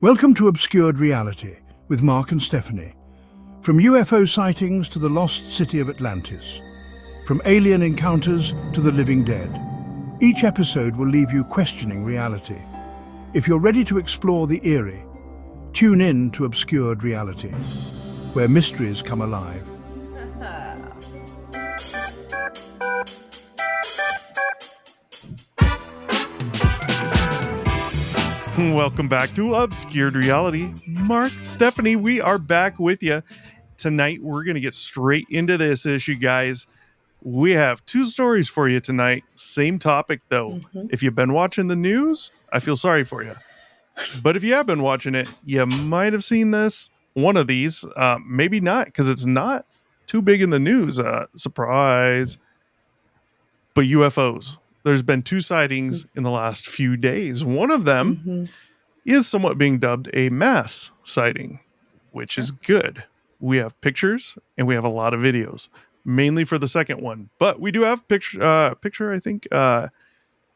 Welcome to Obscured Reality with Mark and Stephanie. From UFO sightings to the lost city of Atlantis, from alien encounters to the living dead, each episode will leave you questioning reality. If you're ready to explore the eerie, tune in to Obscured Reality, where mysteries come alive. Welcome back to Obscured Reality. Mark, Stephanie, we are back with you. Tonight, we're going to get straight into this issue, guys. We have two stories for you tonight. Same topic, though. If you've been watching the news, I feel sorry for you. But if you have been watching it, you might have seen this. One of these, maybe not, because it's not too big in the news. Surprise. But UFOs. There's been two sightings in the last few days. One of them is somewhat being dubbed a mass sighting, which is good. We have pictures and we have a lot of videos, mainly for the second one. But we do have a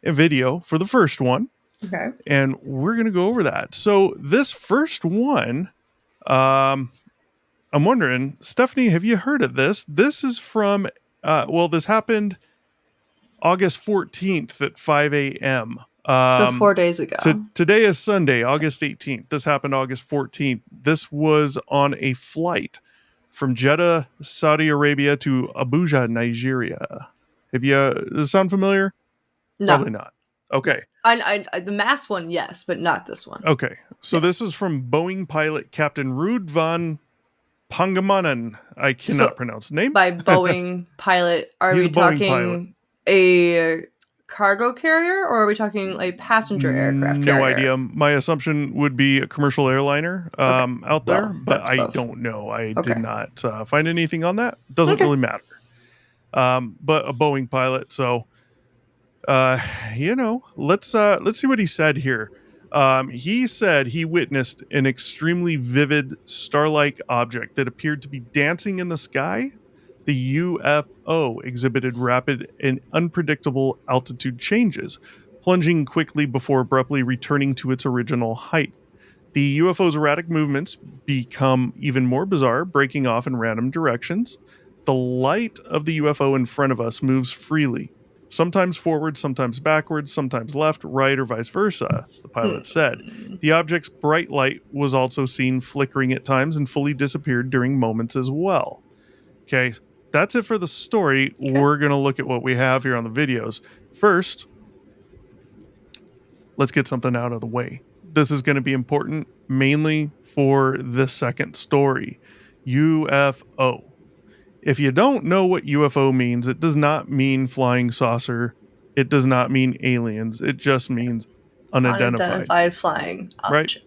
video for the first one. Okay. And we're going to go over that. So this first one, I'm wondering, Stephanie, have you heard of this? This is from, this happened August 14th at 5 a.m. So 4 days ago. Today is Sunday, August 18th. This happened August 14th. This was on a flight from Jeddah, Saudi Arabia to Abuja, Nigeria. Does it sound familiar? No. Probably not. Okay. I the mass one, yes, but not this one. Okay. So this is from Boeing pilot Captain Ruud van Pangemanan. I cannot pronounce the name. By Boeing pilot, are we talking a cargo carrier or are we talking a passenger aircraft carrier? No idea. My assumption would be a commercial airliner out there, but I don't know. I did not find anything on that. Doesn't really matter. But a Boeing pilot, so let's see what he said here. He said he witnessed an extremely vivid star-like object that appeared to be dancing in the sky. The UFO exhibited rapid and unpredictable altitude changes, plunging quickly before abruptly returning to its original height. The UFO's erratic movements become even more bizarre, breaking off in random directions. The light of the UFO in front of us moves freely, sometimes forward, sometimes backwards, sometimes left, right, or vice versa, the pilot said. The object's bright light was also seen flickering at times and fully disappeared during moments as well. Okay, that's it for the story. Okay. We're going to look at what we have here on the videos. First, let's get something out of the way. This is going to be important mainly for the second story, UFO. If you don't know what UFO means, it does not mean flying saucer. It does not mean aliens. It just means unidentified flying object. Right?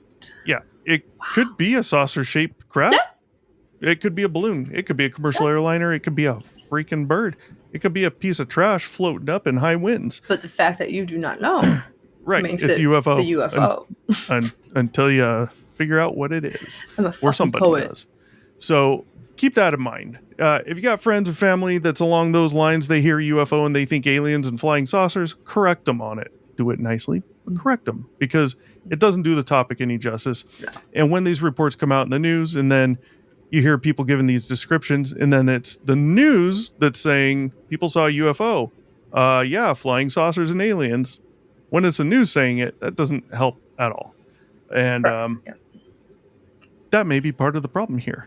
Yeah, it could be a saucer-shaped craft. Yeah. It could be a balloon. It could be a commercial airliner. It could be a freaking bird. It could be a piece of trash floating up in high winds. But the fact that you do not know makes it's it UFO. The UFO. Until you figure out what it is. I'm a or somebody poet. Does. So keep that in mind. If you got friends and family that's along those lines, they hear UFO and they think aliens and flying saucers, correct them on it. Do it nicely, but correct them, because it doesn't do the topic any justice. No. And when these reports come out in the news and then you hear people giving these descriptions, and then it's the news that's saying people saw a UFO. Flying saucers and aliens. When it's the news saying it, that doesn't help at all. And that may be part of the problem here.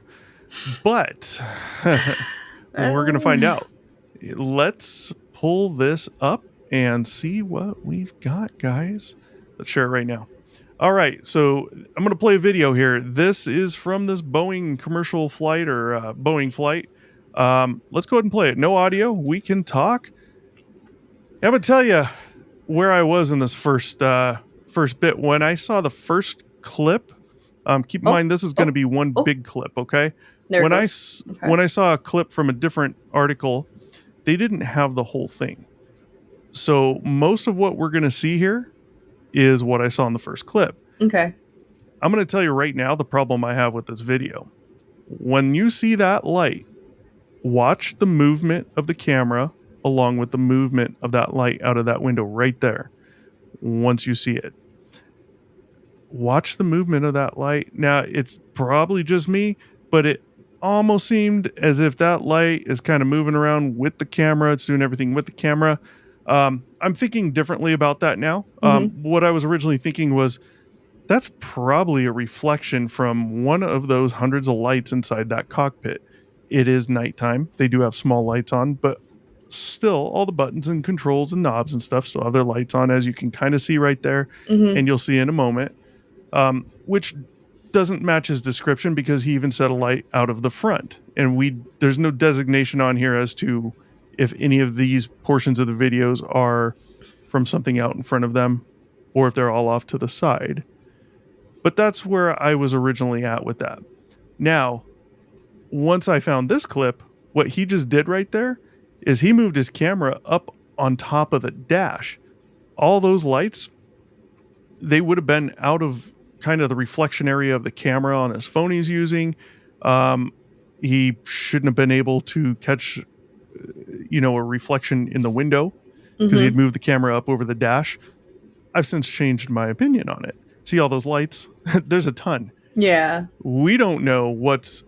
But we're going to find out. Let's pull this up and see what we've got, guys. Let's share it right now. All right, so I'm going to play a video here. This is from this Boeing commercial flight or Boeing flight. Let's go ahead and play it. No audio. We can talk. I'm going to tell you where I was in this first bit. When I saw the first clip, keep in mind this is going to be one big clip, okay? When I saw a clip from a different article, they didn't have the whole thing. So most of what we're going to see here is what I saw in the first clip. Okay. I'm going to tell you right now the problem I have with this video. When you see that light, watch the movement of the camera along with the movement of that light out of that window right there once you see it. watch the movement of that light. Now, it's probably just me, but it almost seemed as if that light is kind of moving around with the camera. It's doing everything with the camera. I'm thinking differently about that now. What I was originally thinking was that's probably a reflection from one of those hundreds of lights inside that cockpit. It is nighttime. They do have small lights on, but still all the buttons and controls and knobs and stuff still have their lights on, as you can kind of see right there. And you'll see in a moment, which doesn't match his description because he even said a light out of the front. And there's no designation on here as to if any of these portions of the videos are from something out in front of them or if they're all off to the side. But that's where I was originally at with that. Now, once I found this clip, what he just did right there is he moved his camera up on top of the dash. All those lights, they would have been out of kind of the reflection area of the camera on his phone he's using. He shouldn't have been able to catch, a reflection in the window because he had moved the camera up over the dash. I've since changed my opinion on it. See all those lights? There's a ton. Yeah. We don't know what's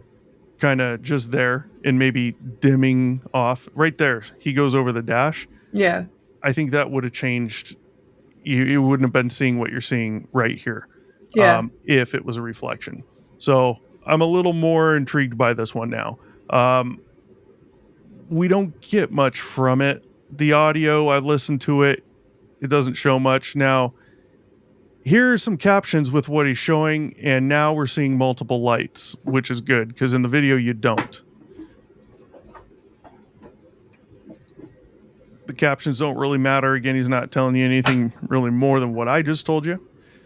kind of just there and maybe dimming off. Right there, he goes over the dash. Yeah. I think that would have changed. You wouldn't have been seeing what you're seeing right here. Yeah. If it was a reflection. So I'm a little more intrigued by this one now. We don't get much from it. The audio, I've listened to it. It doesn't show much. Now, here are some captions with what he's showing, and now we're seeing multiple lights, which is good, because in the video you don't. The captions don't really matter. Again, he's not telling you anything really more than what I just told you.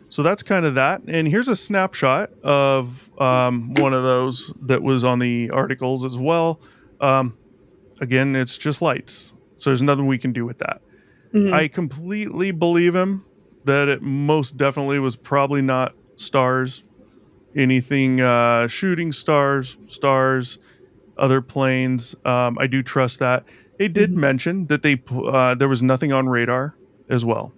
So that's kind of that. And here's a snapshot of one of those that was on the articles as well. Again, it's just lights. So there's nothing we can do with that. I completely believe him that it most definitely was probably not stars, anything shooting stars, other planes. I do trust that. They did mention that there was nothing on radar as well.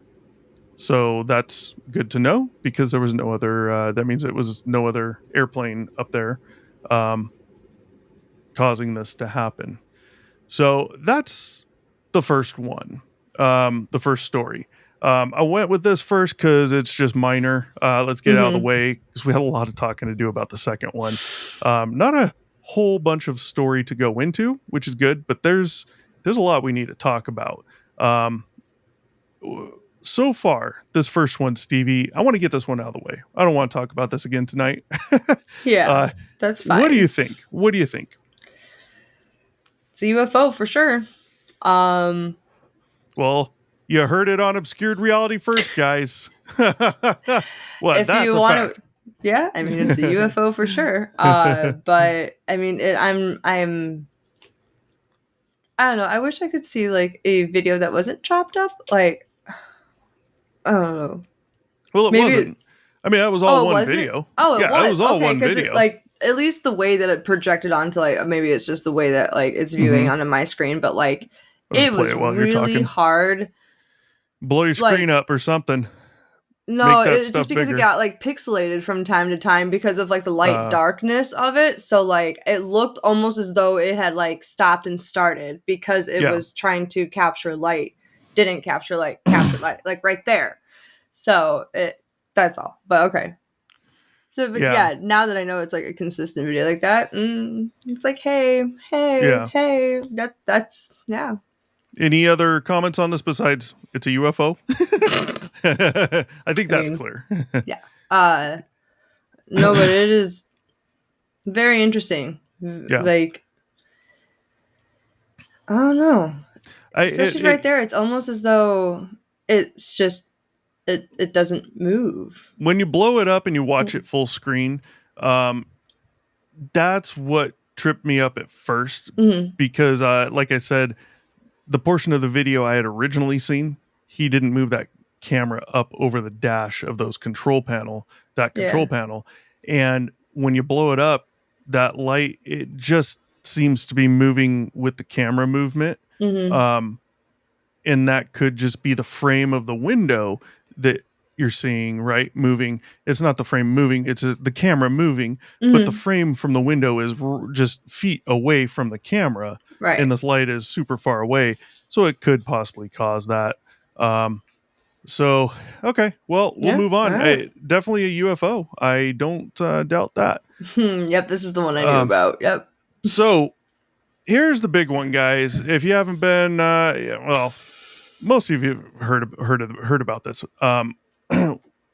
So that's good to know because there was no other, that means it was no other airplane up there causing this to happen. So that's the first one, the first story. I went with this first because it's just minor. Let's get out of the way because we had a lot of talking to do about the second one. Not a whole bunch of story to go into, which is good, but there's a lot we need to talk about. So far, this first one, Stevie, I want to get this one out of the way. I don't want to talk about this again tonight. Yeah, that's fine. What do you think? It's a UFO for sure. Well, you heard it on Obscured Reality first, guys. What? If that's you a want fact. Yeah, I mean it's a UFO for sure. But I mean, I don't know. I wish I could see like a video that wasn't chopped up. Like, I don't know. Well, it wasn't. I mean, that was all one video. It was. It was all okay, one video. It, like, at least the way that it projected onto, like, maybe it's just the way that, like, it's viewing onto my screen, but, like, it was really hard. Blow your screen up or something. No, it's just because it got, like, pixelated from time to time because of, like, the light darkness of it. So, like, it looked almost as though it had, like, stopped and started because it was trying to capture light. Didn't capture light, like, right there. So, that's all. But, okay. So, but now that I know it's, like, a consistent video like that, it's like, hey, that's. Any other comments on this besides it's a UFO? I think that's clear. Yeah. No, but it is very interesting. Yeah. Like, I don't know. Especially right there, it's almost as though it's just, it doesn't move. When you blow it up and you watch it full screen, that's what tripped me up at first. Because, like I said, the portion of the video I had originally seen, he didn't move that camera up over the dash of those control panel. And when you blow it up, that light, it just seems to be moving with the camera movement. And that could just be the frame of the window that you're seeing, right? Moving. It's not the frame moving, it's the camera moving, but the frame from the window is just feet away from the camera. Right. And this light is super far away. So it could possibly cause that. So, okay. Well, we'll move on. Right. Definitely a UFO. I don't doubt that. Yep, this is the one I knew about. Yep. So, here's the big one, guys. If you haven't been, well, most of you have heard about this.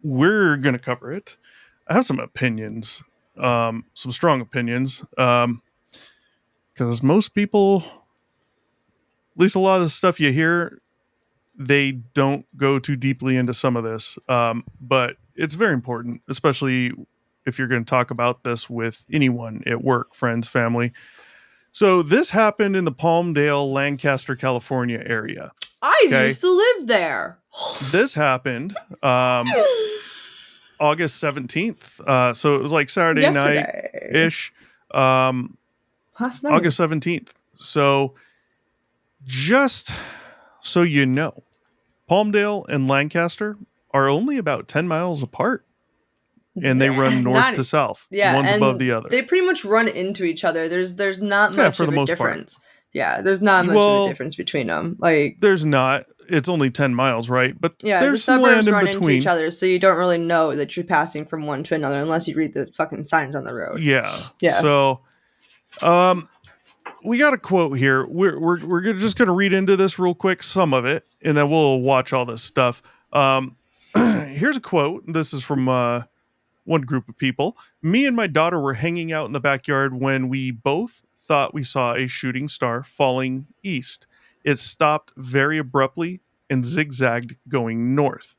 We're gonna cover it. I have some opinions, some strong opinions, because most people, at least a lot of the stuff you hear, they don't go too deeply into some of this. But it's very important, especially if you're going to talk about this with anyone at work, friends, family. So this happened in the Palmdale, Lancaster, California area. I used to live there. This happened August 17th. So it was like Saturday night-ish. Last night. August 17th. So just so you know, Palmdale and Lancaster are only about 10 miles apart. And they run north to south. Yeah, one's above the other. They pretty much run into each other. There's not much for of the a most difference. part. Yeah, there's not much of a difference between them. Like, there's not. It's only 10 miles, right? But yeah, there's the some suburbs land in run between. into each other, so you don't really know that you're passing from one to another unless you read the fucking signs on the road. Yeah. Yeah. So, we got a quote here. We're just going to read into this real quick, some of it, and then we'll watch all this stuff. Here's a quote. This is from one group of people. Me and my daughter were hanging out in the backyard when we both thought we saw a shooting star falling east. It stopped very abruptly and zigzagged going north.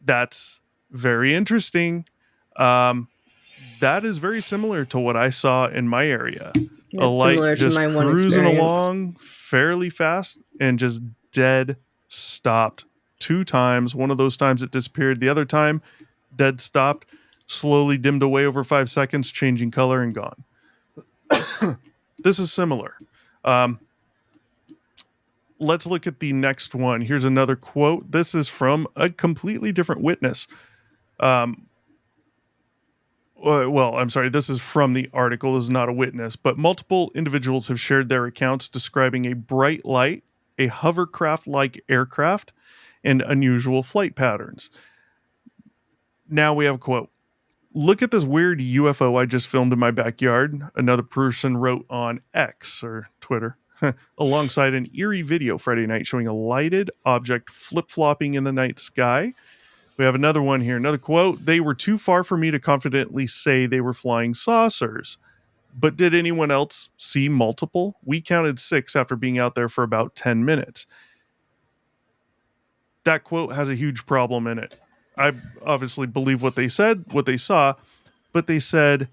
That's very interesting. That is very similar to what I saw in my area. A light just cruising along fairly fast and just dead stopped 2 times. One of those times it disappeared. The other time, dead stopped, slowly dimmed away over 5 seconds, changing color and gone. This is similar. Let's look at the next one. Here's another quote. This is from a completely different witness. Well, I'm sorry, this is from the article. This is not a witness, but multiple individuals have shared their accounts describing a bright light, a hovercraft-like aircraft, and unusual flight patterns. Now we have a quote. Look at this weird UFO I just filmed in my backyard, another person wrote on X, or Twitter, alongside an eerie video Friday night showing a lighted object flip-flopping in the night sky. We have another one here, another quote. They were too far for me to confidently say they were flying saucers. But did anyone else see multiple? We counted 6 after being out there for about 10 minutes. That quote has a huge problem in it. I obviously believe what they said, what they saw, but they said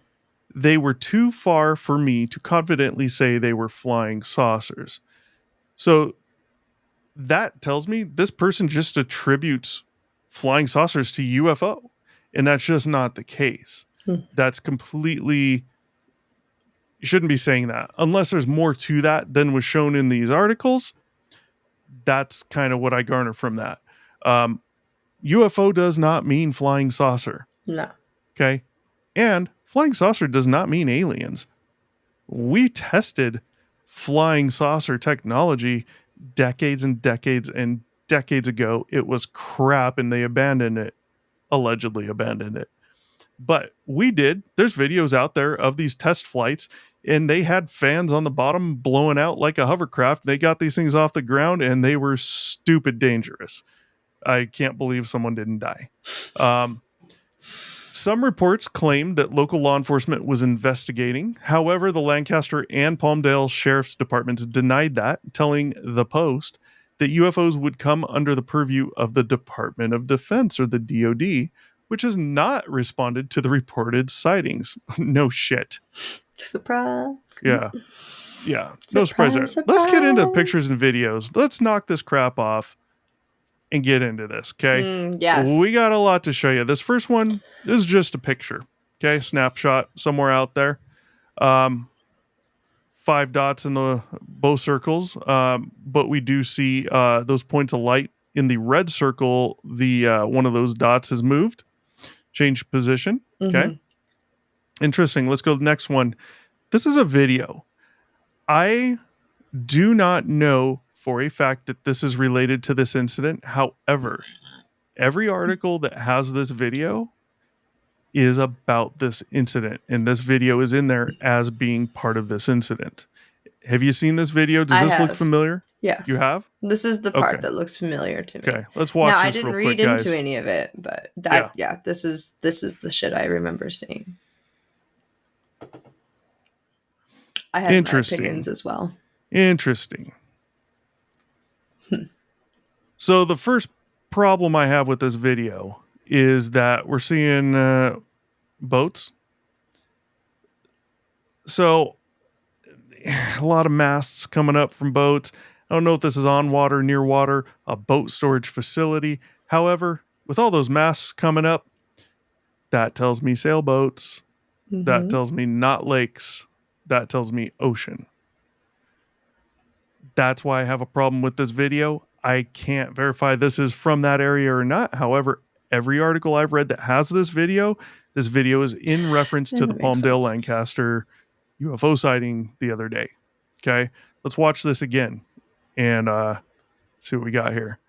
they were too far for me to confidently say they were flying saucers. So that tells me this person just attributes flying saucers to UFO, and that's just not the case. That's completely, you shouldn't be saying that unless there's more to that than was shown in these articles. That's kind of what I garner from that. UFO does not mean flying saucer. No. Okay. And flying saucer does not mean aliens. We tested flying saucer technology decades and decades and decades ago. It was crap and they abandoned it, allegedly abandoned it. But we did. There's videos out there of these test flights and they had fans on the bottom blowing out like a hovercraft. They got these things off the ground and they were stupid dangerous. I can't believe someone didn't die. Some reports claimed that local law enforcement was investigating. However, the Lancaster and Palmdale Sheriff's Departments denied that, telling The Post that UFOs would come under the purview of the Department of Defense, or the DoD, which has not responded to the reported sightings. No shit. Surprise. Yeah. No surprise there. Let's get into pictures and videos. Let's knock this crap off and get into this, okay? Yes. We got a lot to show you. This first one is just a picture, okay? Snapshot somewhere out there. 5 dots in the both circles, but we do see those points of light in the red circle, the one of those dots has moved, changed position. Okay. Interesting. Let's go to the next one. This is a video. I do not know for a fact that this is related to this incident. However, every article that has this video is about this incident, and this video is in there as being part of this incident. Have you seen this video? Does this look familiar? Yes. You have? This is the part that looks familiar to me. Okay, let's watch this real quick, guys. I didn't read into any of it, but this is the shit I remember seeing. I had my opinions as well. Interesting. So the first problem I have with this video is that we're seeing boats. So a lot of masts coming up from boats. I don't know if this is on water, near water, a boat storage facility. However, with all those masts coming up, that tells me sailboats. That tells me not lakes. That tells me ocean. That's why I have a problem with this video. I can't verify this is from that area or not. However, every article I've read that has this video is in reference to the Palmdale Lancaster UFO sighting the other day. Okay, let's watch this again and see what we got here.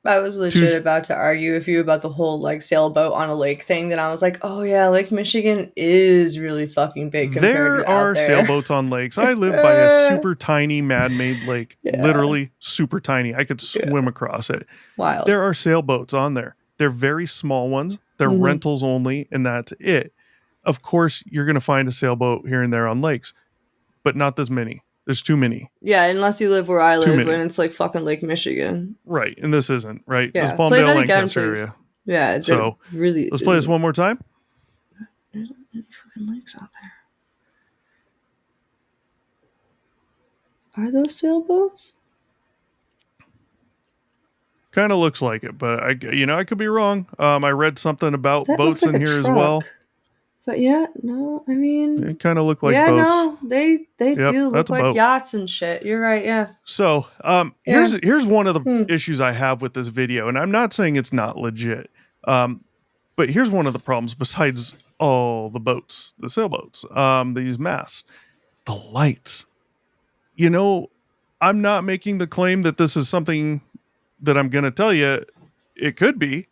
I was legit about to argue with you about the whole like sailboat on a lake thing. Then I was like, oh yeah, Lake Michigan is really fucking big compared to out there. Sailboats on lakes. I live by a super tiny man-made lake, literally super tiny. I could swim across it. Wild. There are sailboats on there. They're very small ones. They're rentals only, and that's it. Of course, you're going to find a sailboat here and there on lakes, but not this many. There's too many. Yeah, unless you live where I live, and it's like fucking Lake Michigan. Right, and this isn't, right? Yeah. This is Palmdale, Lancaster area. Yeah, so really. Let's play this one more time. There's not many fucking lakes out there. Are those sailboats? Kind of looks like it, but I could be wrong. I read something about boats in here as well. But no, I mean... They kind of look like boats. Yeah, no, they do look like yachts and shit. You're right, yeah. So, here's one of the issues I have with this video, and I'm not saying it's not legit, but here's one of the problems besides all the boats, the sailboats, these masts, the lights. I'm not making the claim that this is something that I'm going to tell you it could be,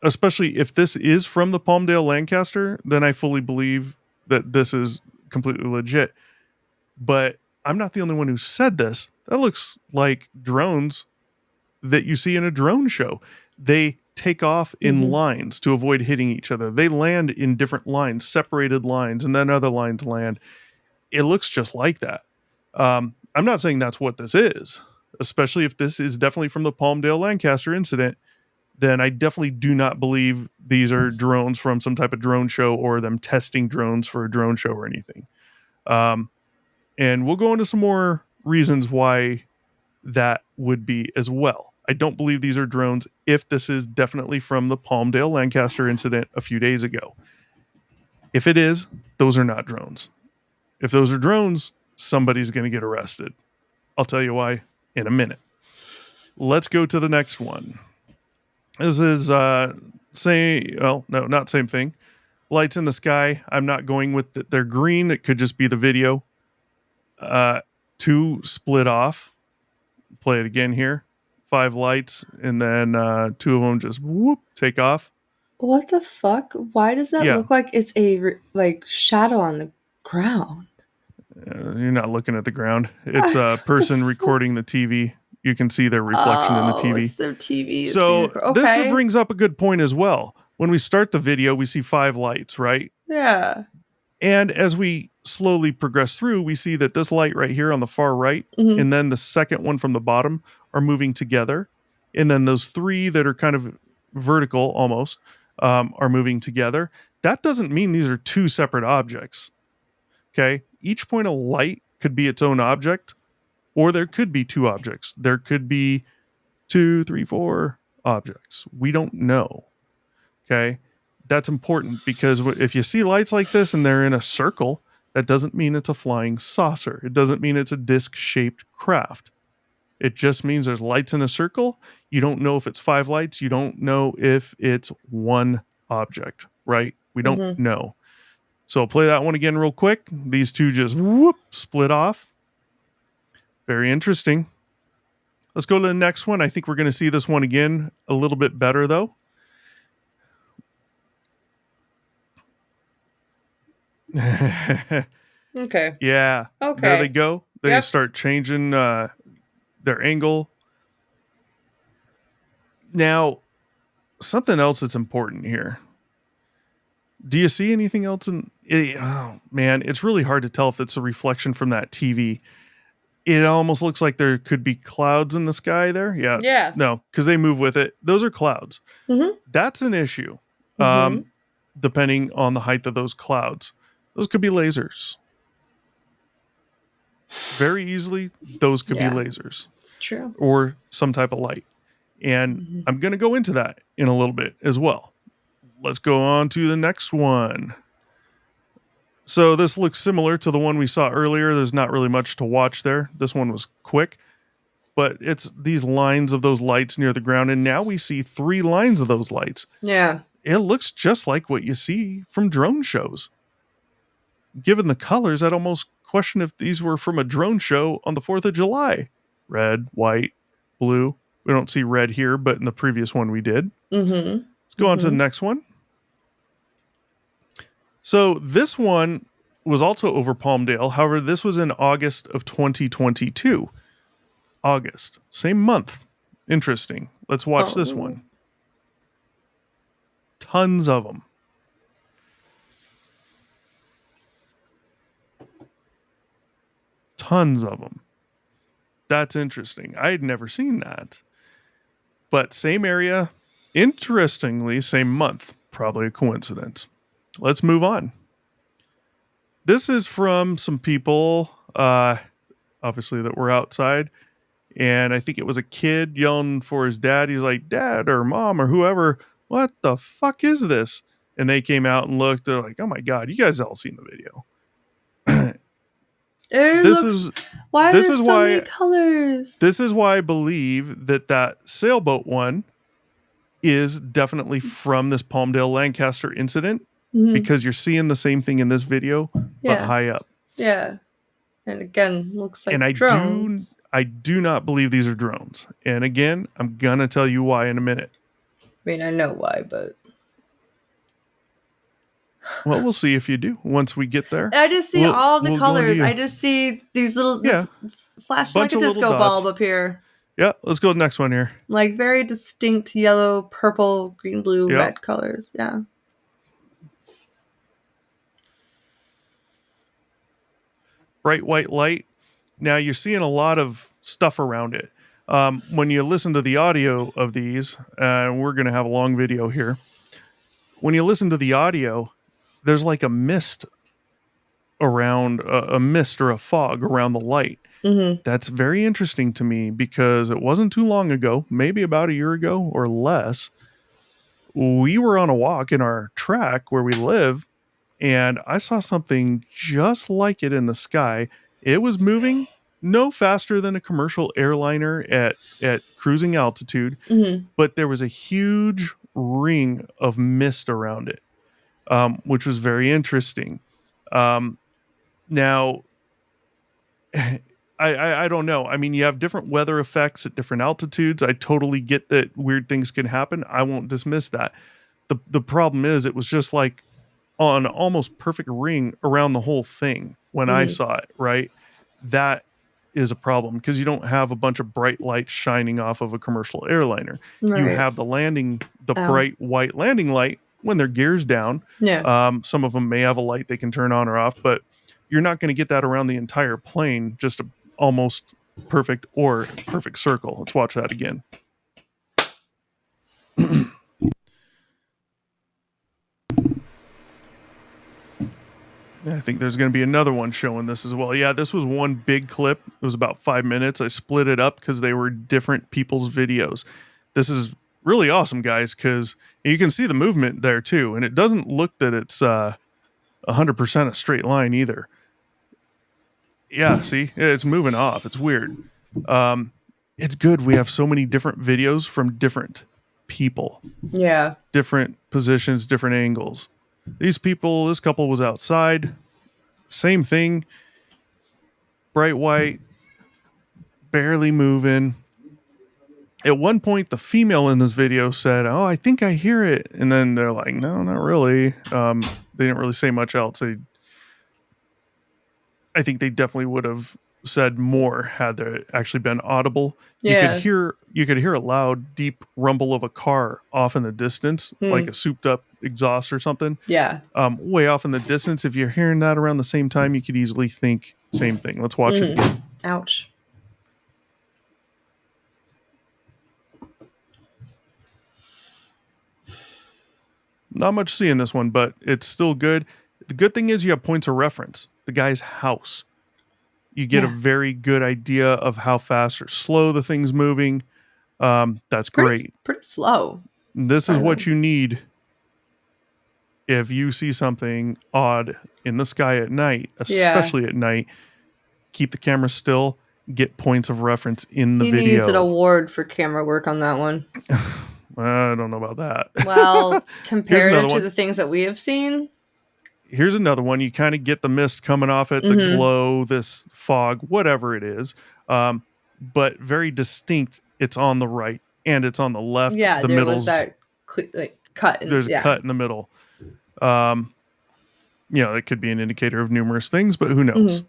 especially if this is from the Palmdale Lancaster, then I fully believe that this is completely legit. But I'm not the only one who said this. That looks like drones that you see in a drone show. They take off in lines to avoid hitting each other. They land in different lines, separated lines, and then other lines land. It looks just like that. I'm not saying that's what this is, especially if this is definitely from the Palmdale Lancaster incident. Then I definitely do not believe these are drones from some type of drone show or them testing drones for a drone show or anything. And we'll go into some more reasons why that would be as well. I don't believe these are drones if this is definitely from the Palmdale Lancaster incident a few days ago. If it is, those are not drones. If those are drones, somebody's going to get arrested. I'll tell you why in a minute. Let's go to the next one. This is not same thing. Lights in the sky. I'm not going with they're green. It could just be the video. 2 split off. Play it again here. 5 lights, and then 2 of them just take off. What the fuck? Why does that look like it's a shadow on the ground? You're not looking at the ground. It's a person recording the TV. You can see their reflection in the TV. It's their TV. So this brings up a good point as well. When we start the video, we see 5 lights, right? Yeah. And as we slowly progress through, we see that this light right here on the far right, and then the second one from the bottom are moving together. And then those 3 that are kind of vertical almost are moving together. That doesn't mean these are 2 separate objects. Okay? Each point of light could be its own object. Or there could be 2 objects. There could be 2, 3, 4 objects. We don't know. Okay? That's important because if you see lights like this and they're in a circle, that doesn't mean it's a flying saucer. It doesn't mean it's a disc-shaped craft. It just means there's lights in a circle. You don't know if it's 5 lights. You don't know if it's one object, right? We don't know. So I'll play that one again real quick. These two just split off. Very interesting. Let's go to the next one. I think we're going to see this one again a little bit better, though. Okay. Yeah. Okay. There they go. They start changing their angle. Now, something else that's important here. Do you see anything else in it? Oh, man, it's really hard to tell if it's a reflection from that TV. It almost looks like there could be clouds in the sky there. Yeah. Yeah. No, because they move with it. Those are clouds. That's an issue. Depending on the height of those clouds. Those could be lasers. Very easily, those could be lasers. It's true. Or some type of light. And I'm going to go into that in a little bit as well. Let's go on to the next one. So this looks similar to the one we saw earlier. There's not really much to watch there. This one was quick. But it's these lines of those lights near the ground. And now we see 3 lines of those lights. Yeah. It looks just like what you see from drone shows. Given the colors, I'd almost question if these were from a drone show on the 4th of July. Red, white, blue. We don't see red here, but in the previous one we did. Let's go on to the next one. So this one was also over Palmdale. However, this was in August of 2022. August. Same month. Interesting. Let's watch this one. Tons of them. Tons of them. That's interesting. I had never seen that. But same area. Interestingly, same month. Probably a coincidence. Let's move on. This is from some people, obviously, that were outside. And I think it was a kid yelling for his dad. He's like, Dad or Mom or whoever, what the fuck is this? And they came out and looked. They're like, oh my God, you guys all seen the video. Why are there so many colors? This is why I believe that sailboat one is definitely from this Palmdale Lancaster incident. Because you're seeing the same thing in this video, but high up. Yeah. And again, looks like drones. I do not believe these are drones. And again, I'm going to tell you why in a minute. I mean, I know why, but... Well, we'll see if you do once we get there. I just see all the colors. I just see these little... Flashing like a disco bulb up here. Yeah, let's go to the next one here. Like very distinct yellow, purple, green, blue, red colors. Yeah. Bright white light. Now you're seeing a lot of stuff around it. When you listen to the audio of these, we're going to have a long video here. When you listen to the audio, there's like a mist around, a mist or a fog around the light. That's very interesting to me because it wasn't too long ago, maybe about a year ago or less. We were on a walk in our track where we live. And I saw something just like it in the sky. It was moving no faster than a commercial airliner at cruising altitude, but there was a huge ring of mist around it, which was very interesting. Now, I don't know. I mean, you have different weather effects at different altitudes. I totally get that weird things can happen. I won't dismiss that. The problem is it was just like on almost perfect ring around the whole thing when I saw it, right? That is a problem because you don't have a bunch of bright lights shining off of a commercial airliner. Right. You have the bright white landing light when their gear's down. Yeah. Some of them may have a light they can turn on or off, but you're not going to get that around the entire plane, just a almost perfect circle. Let's watch that again. I think there's going to be another one showing this as well. Yeah, this was one big clip. It was about 5 minutes. I split it up because they were different people's videos. This is really awesome, guys, because you can see the movement there too. And it doesn't look that it's 100% a straight line either. Yeah, see? It's moving off. It's weird. it's good. We have so many different videos from different people. Yeah. Different positions, different angles. This couple was outside. Same thing. Bright white, barely moving. At one point, the female in this video said, "Oh, I think I hear it," and then they're like, "No, not really." They didn't really say much else. I think they definitely would have said more had there actually been audible. Yeah. You could hear a loud, deep rumble of a car off in the distance, like a souped up exhaust or something. Yeah. Way off in the distance. If you're hearing that around the same time, you could easily think same thing. Let's watch it again. Ouch. Not much to see in this one, but it's still good. The good thing is you have points of reference. The guy's house. You get a very good idea of how fast or slow the thing's moving. That's great. Pretty slow. This is what you need if you see something odd in the sky at night, especially at night. Keep the camera still. Get points of reference in the video. He needs an award for camera work on that one. I don't know about that. Well, compared to the things that we have seen. Here's another one. You kind of get the mist coming off it, the glow, this fog, whatever it is. But very distinct. It's on the right and it's on the left. Yeah, the there was that cut. There's a cut in the middle. That could be an indicator of numerous things, but who knows?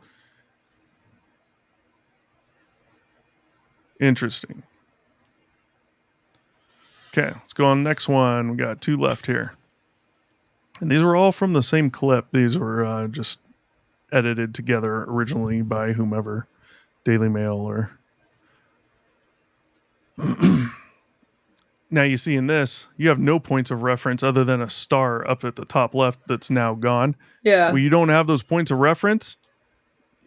Interesting. Okay, let's go on the next one. We got 2 left here. And these were all from the same clip. These were just edited together originally by whomever, Daily Mail or... Now you see in this, you have no points of reference other than a star up at the top left that's now gone. Yeah. Well, you don't have those points of reference.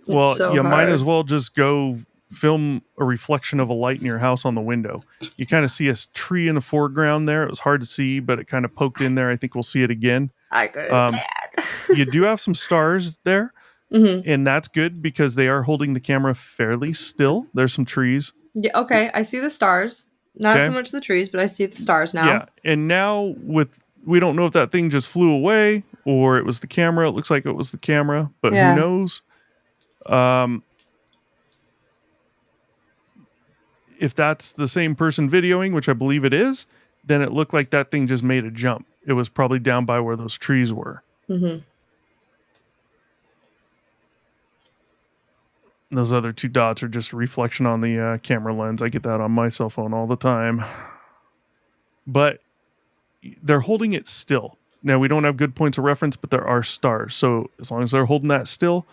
Well, you might as well just go film a reflection of a light in your house on the window. You kind of see a tree in the foreground there. It was hard to see, but it kind of poked in there. I think we'll see it again. I couldn't say it. You do have some stars there, and that's good because they are holding the camera fairly still. There's some trees. Yeah, okay. I see the stars. Not so much the trees, but I see the stars now. Yeah, and now we don't know if that thing just flew away or it was the camera. It looks like it was the camera, but who knows? If that's the same person videoing, which I believe it is, then it looked like that thing just made a jump. It was probably down by where those trees were. Those other 2 dots are just a reflection on the camera lens. I get that on my cell phone all the time. But they're holding it still. Now, we don't have good points of reference, but there are stars. So as long as they're holding that still,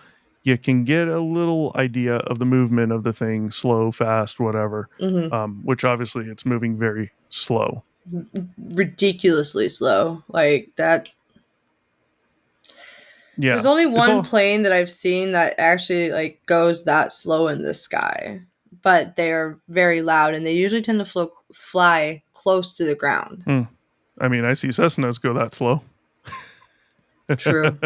you can get a little idea of the movement of the thing, slow, fast, whatever, which obviously it's moving very slow. Ridiculously slow. Like that. Yeah. There's only one plane that I've seen that actually goes that slow in the sky, but they are very loud and they usually tend to fly close to the ground. I mean, I see Cessnas go that slow. True.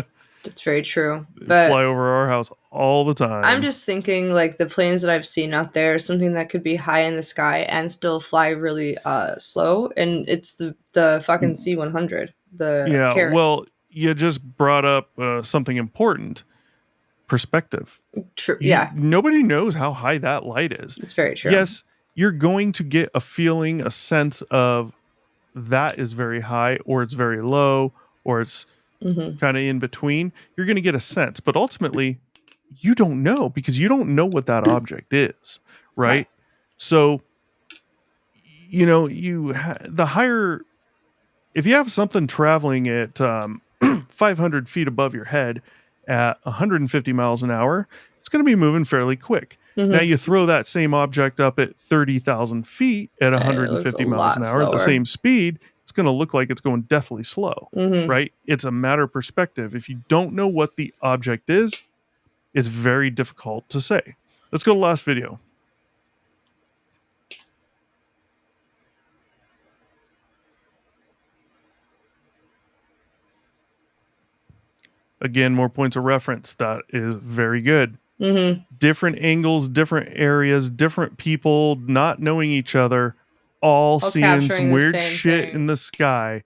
That's very true. They fly over our house all the time. I'm just thinking the planes that I've seen out there, something that could be high in the sky and still fly really slow, and it's the fucking C-100. Carrot. Well, you just brought up something important. Perspective. True. Nobody knows how high that light is. It's very true. Yes, you're going to get a feeling, a sense of that is very high, or it's very low, or it's kind of in between. You're going to get a sense, but ultimately, you don't know because you don't know what that object is, right? So, the higher, if you have something traveling at 500 feet above your head at 150 miles an hour, it's going to be moving fairly quick. Now you throw that same object up at 30,000 feet at 150 miles an hour at the same speed, it's going to look like it's going deathly slow, right? It's a matter of perspective. If you don't know what the object is, it's very difficult to say. Let's go to the last video. Again, more points of reference. That is very good. different angles, different areas, different people not knowing each other, all seeing some weird shit in the sky.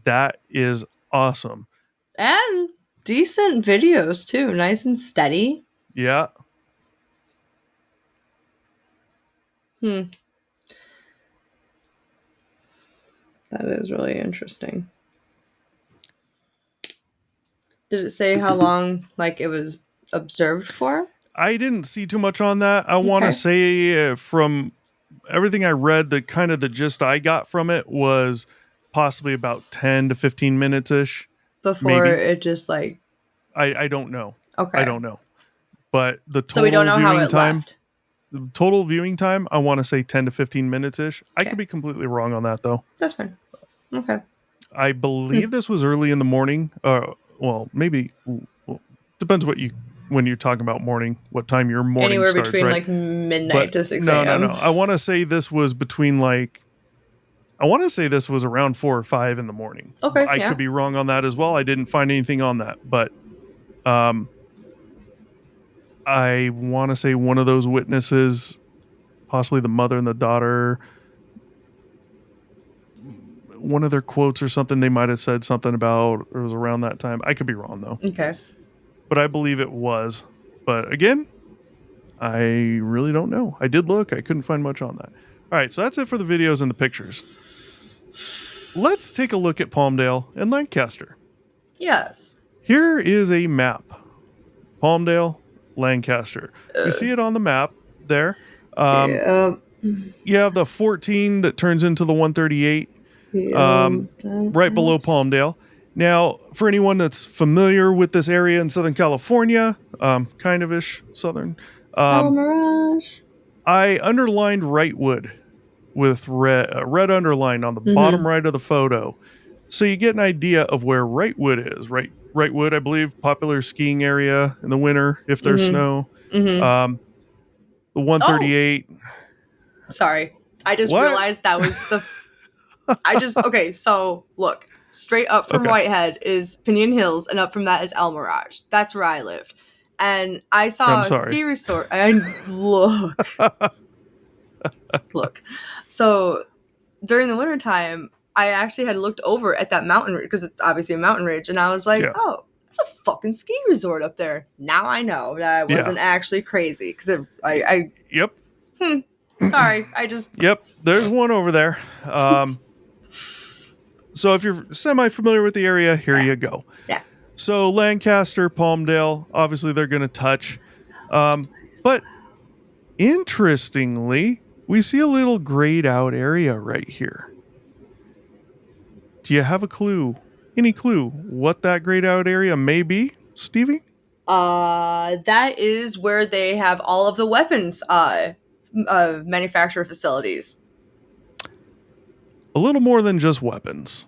That is awesome. And decent videos too, nice and steady. Yeah. That is really interesting. Did it say how long like it was observed for? I didn't see too much on that. I want to say from everything I read, the kind of the gist I got from it was possibly about 10 to 15 minutes ish. Before maybe. It just like... I don't know. Okay. I don't know. But the total so we don't know viewing how it time, left. The total viewing time, I want to say 10 to 15 minutes ish. I could be completely wrong on that though. That's fine. Okay. I believe this was early in the morning. Well, maybe depends when you're talking about morning, what time your morning anywhere starts, between right? like midnight to 6 a.m. No. I want to say this was between like, I want to say this was around 4 or 5 in the morning. Okay. I could be wrong on that as well. I didn't find anything on that, but I want to say one of those witnesses, possibly the mother and the daughter, one of their quotes or something, they might have said something about, it was around that time. I could be wrong though. Okay. But I believe it was. But again, I really don't know. I did look. I couldn't find much on that. All right, so that's it for the videos and the pictures. Let's take a look at Palmdale and Lancaster. Yes. Here is a map. Palmdale, Lancaster. You see it on the map there. You have the 14 that turns into the 138 right below Palmdale. Now, for anyone that's familiar with this area in Southern California, kind of-ish Southern, Mirage. I underlined Wrightwood with red underline on the bottom right of the photo. So you get an idea of where Wrightwood is. Wrightwood, I believe, popular skiing area in the winter if there's snow. The 138. Oh. Sorry. I just realized that was the... okay, so look. Straight up from Whitehead is Pinion Hills, and up from that is El Mirage. That's where I live. And I saw a ski resort. And look. So during the wintertime, I actually had looked over at that mountain ridge, because it's obviously a mountain ridge, and I was like, oh, that's a fucking ski resort up there. Now I know that I wasn't actually crazy, because Yep. Sorry, I just... Yep, there's one over there. So if you're semi-familiar with the area, here you go. Yeah. So Lancaster, Palmdale, obviously they're going to touch. But interestingly, we see a little grayed out area right here. Do you have a clue? Any clue what that grayed out area may be, Stevie? That is where they have all of the weapons manufacturer facilities. A little more than just weapons.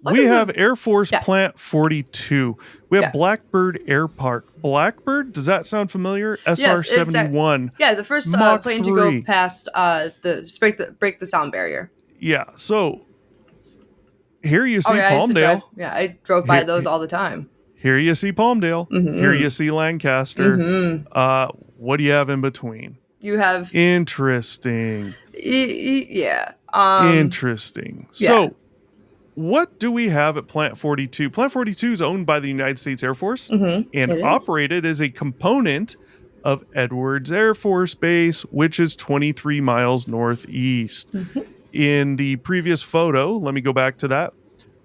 We have Air Force Plant 42. We have Blackbird Air Park. Blackbird, does that sound familiar? SR-71. The first plane to go past break the sound barrier. Yeah, so here you see Palmdale. I drove by those all the time. Here you see Palmdale. Here you see Lancaster. What do you have in between? You have... Interesting. Yeah. Interesting. Yeah. So, what do we have at Plant 42? Plant 42 is owned by the United States Air Force and operated as a component of Edwards Air Force Base, which is 23 miles northeast. In the previous photo, let me go back to that.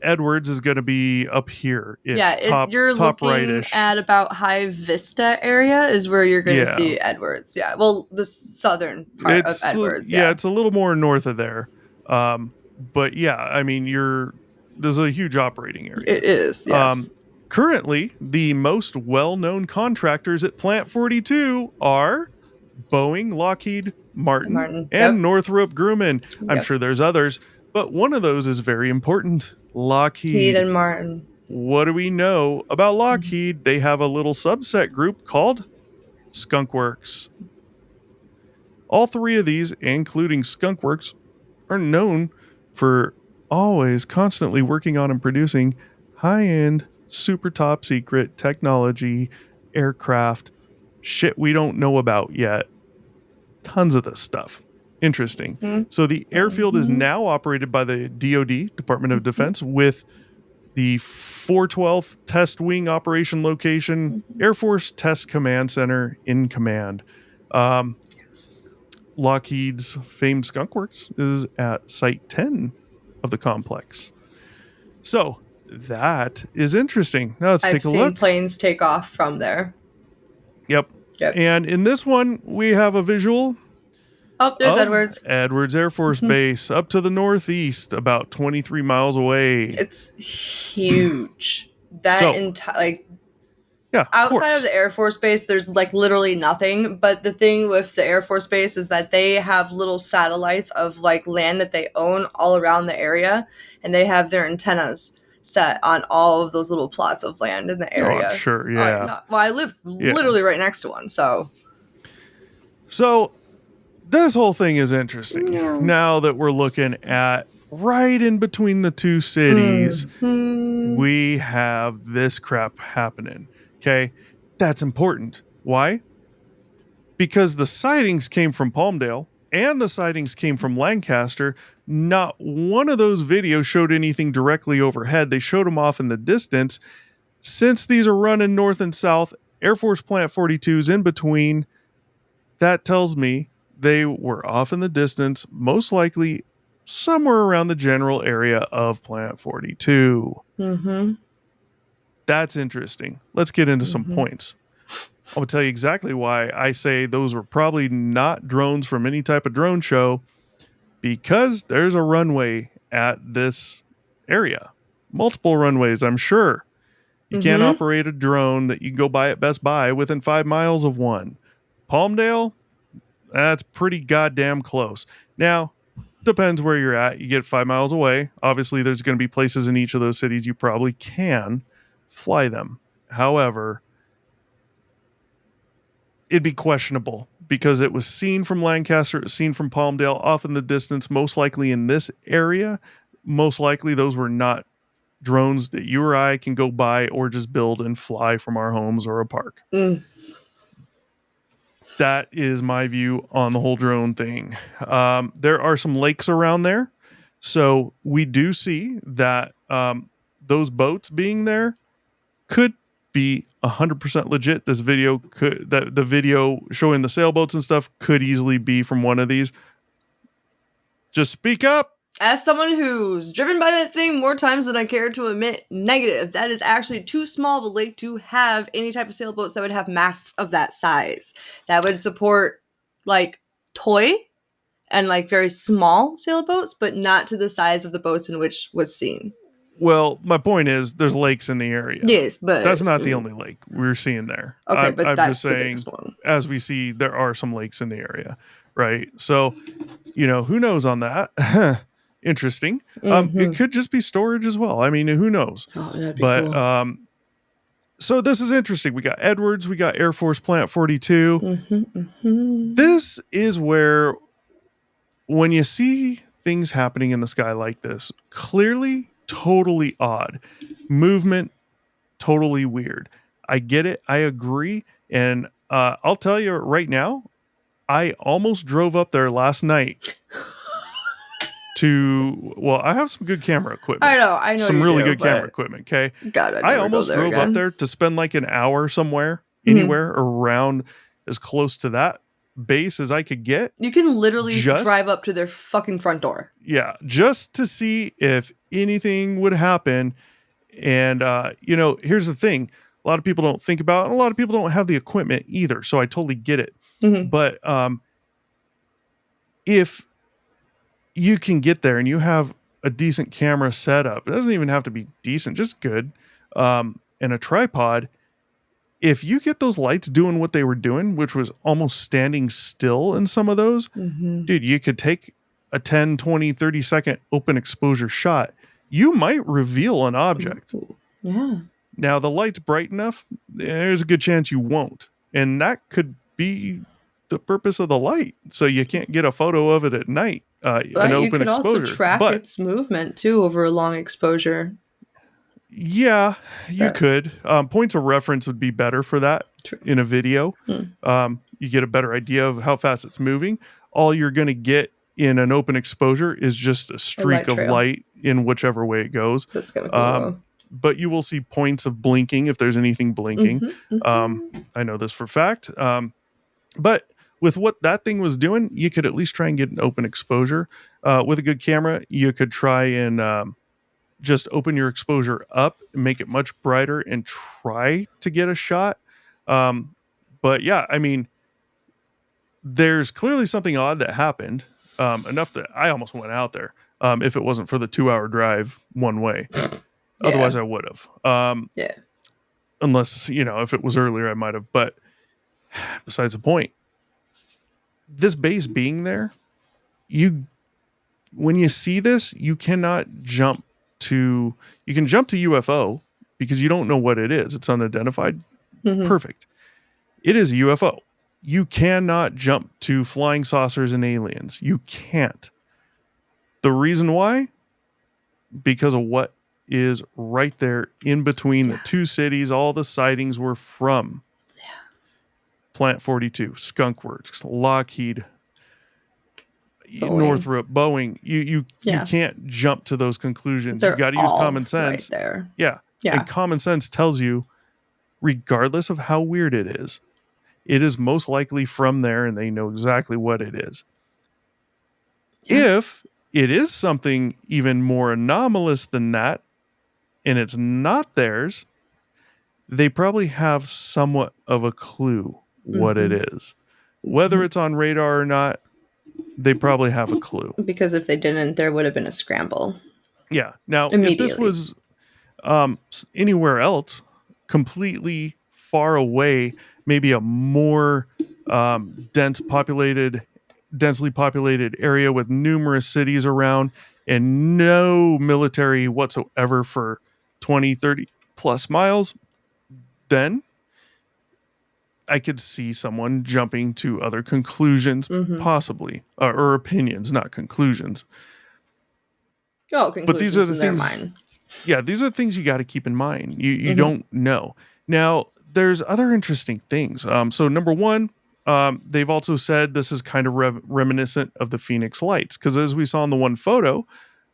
Edwards is going to be up here. You're looking right-ish. at about High Vista area is where you're going to see Edwards. Yeah, well, the southern part of Edwards. Yeah, it's a little more north of there. But yeah, I mean, there's a huge operating area. It is, yes. Currently, the most well-known contractors at Plant 42 are Boeing, Lockheed Martin and Northrop Grumman. I'm sure there's others, but one of those is very important. Lockheed and Martin. What do we know about Lockheed? They have a little subset group called Skunk Works. All three of these, including Skunk Works, are known for always constantly working on and producing high-end, super top secret technology, aircraft, shit we don't know about yet. Tons of this stuff. Interesting. Mm-hmm. So the airfield is now operated by the DoD, Department of Defense, with the 412th Test Wing Operation Location, Air Force Test Command Center in command. Lockheed's famed Skunk Works is at Site 10 of the complex. So that is interesting. Now let's take a look. I've seen planes take off from there. Yep. And in this one, we have a visual. Oh, there's Edwards. Edwards Air Force Base, up to the northeast, about 23 miles away. It's huge. Outside of the Air Force Base, there's like literally nothing. But the thing with the Air Force Base is that they have little satellites of like land that they own all around the area, and they have their antennas set on all of those little plots of land in the area. Oh, sure, yeah. I live literally right next to one, so this whole thing is interesting. Yeah. Now that we're looking at right in between the two cities, we have this crap happening. Okay, that's important. Why? Because the sightings came from Palmdale and the sightings came from Lancaster. Not one of those videos showed anything directly overhead. They showed them off in the distance. Since these are running north and south, Air Force Plant 42 is in between. That tells me they were off in the distance, most likely somewhere around the general area of Plant 42. Mm-hmm. That's interesting. Let's get into some points. I'll tell you exactly why I say those were probably not drones from any type of drone show, because there's a runway at this area. Multiple runways, I'm sure. You can't operate a drone that you can go buy at Best Buy within 5 miles of one. Palmdale, that's pretty goddamn close. Now, depends where you're at. You get 5 miles away. Obviously, there's going to be places in each of those cities you probably can fly them. However, it'd be questionable because it was seen from Lancaster, it was seen from Palmdale, off in the distance, most likely in this area. Most likely those were not drones that you or I can go buy or just build and fly from our homes or a park. That is my view on the whole drone thing. There are some lakes around there. So we do see that those boats being there could be 100% legit. This video the video showing the sailboats and stuff could easily be from one of these. Just speak up. As someone who's driven by that thing more times than I care to admit, negative. That is actually too small of a lake to have any type of sailboats that would have masts of that size. That would support like toy and like very small sailboats, but not to the size of the boats in which was seen. Well, my point is there's lakes in the area. Yes, but that's not the only lake we're seeing there. Okay, but I'm that's just saying, the biggest one. As we see, there are some lakes in the area, right? So, who knows on that? Interesting. It could just be storage as well. I mean, who knows? Oh, that'd be cool. So this is interesting. We got Edwards, we got Air Force Plant 42. This is where, when you see things happening in the sky like this, clearly totally odd. Movement, totally weird. I get it. I agree. And I'll tell you right now, I almost drove up there last night. I have some good camera equipment. I know. Some really good camera equipment. Okay. God, I almost drove up there to spend like an hour somewhere, anywhere around as close to that base as I could get. You can literally drive up to their fucking front door. Yeah, just to see if anything would happen. And here's the thing: a lot of people don't think about it, and a lot of people don't have the equipment either. So I totally get it. But if you can get there and you have a decent camera setup, it doesn't even have to be decent, just good, and a tripod. If you get those lights doing what they were doing, which was almost standing still in some of those, dude, you could take a 10, 20, 30 second open exposure shot. You might reveal an object. Yeah. Now, the light's bright enough, there's a good chance you won't. And that could be the purpose of the light. So you can't get a photo of it at night. But an open you could exposure. Also track its movement too over a long exposure. Yeah, you could. Points of reference would be better for that. True. In a video. You get a better idea of how fast it's moving. All you're going to get in an open exposure is just a streak of light in whichever way it goes. That's kind of cool. But you will see points of blinking if there's anything blinking. I know this for fact. But with what that thing was doing, you could at least try and get an open exposure. With a good camera, you could try and just open your exposure up, make it much brighter, and try to get a shot. But yeah, I mean, there's clearly something odd that happened, enough that I almost went out there, if it wasn't for the 2-hour drive one way. Otherwise, I would have. Unless, if it was earlier, I might have. But besides the point, this base being there, when you see this, you cannot jump to... You can jump to UFO because you don't know what it is. It's unidentified. Perfect. It is a UFO. You cannot jump to flying saucers and aliens. You can't. The reason why? Because of what is right there in between the two cities all the sightings were from. Plant 42, Skunk Works, Lockheed, Northrop, Boeing. You can't jump to those conclusions. You got to use common sense. Right there. Yeah. And common sense tells you, regardless of how weird it is most likely from there, and they know exactly what it is. If it is something even more anomalous than that, and it's not theirs, they probably have somewhat of a clue what it is. Whether it's on radar or not, they probably have a clue. Because if they didn't, there would have been a scramble. Yeah. Now, if this was anywhere else, completely far away, maybe a more densely populated area with numerous cities around and no military whatsoever for 20, 30 plus miles, then I could see someone jumping to other conclusions, possibly, or opinions, not conclusions. Oh, conclusions, but these are the things. Yeah, these are things you got to keep in mind. You don't know. Now, there's other interesting things. So number one, they've also said this is kind of reminiscent of the Phoenix Lights, because as we saw in the one photo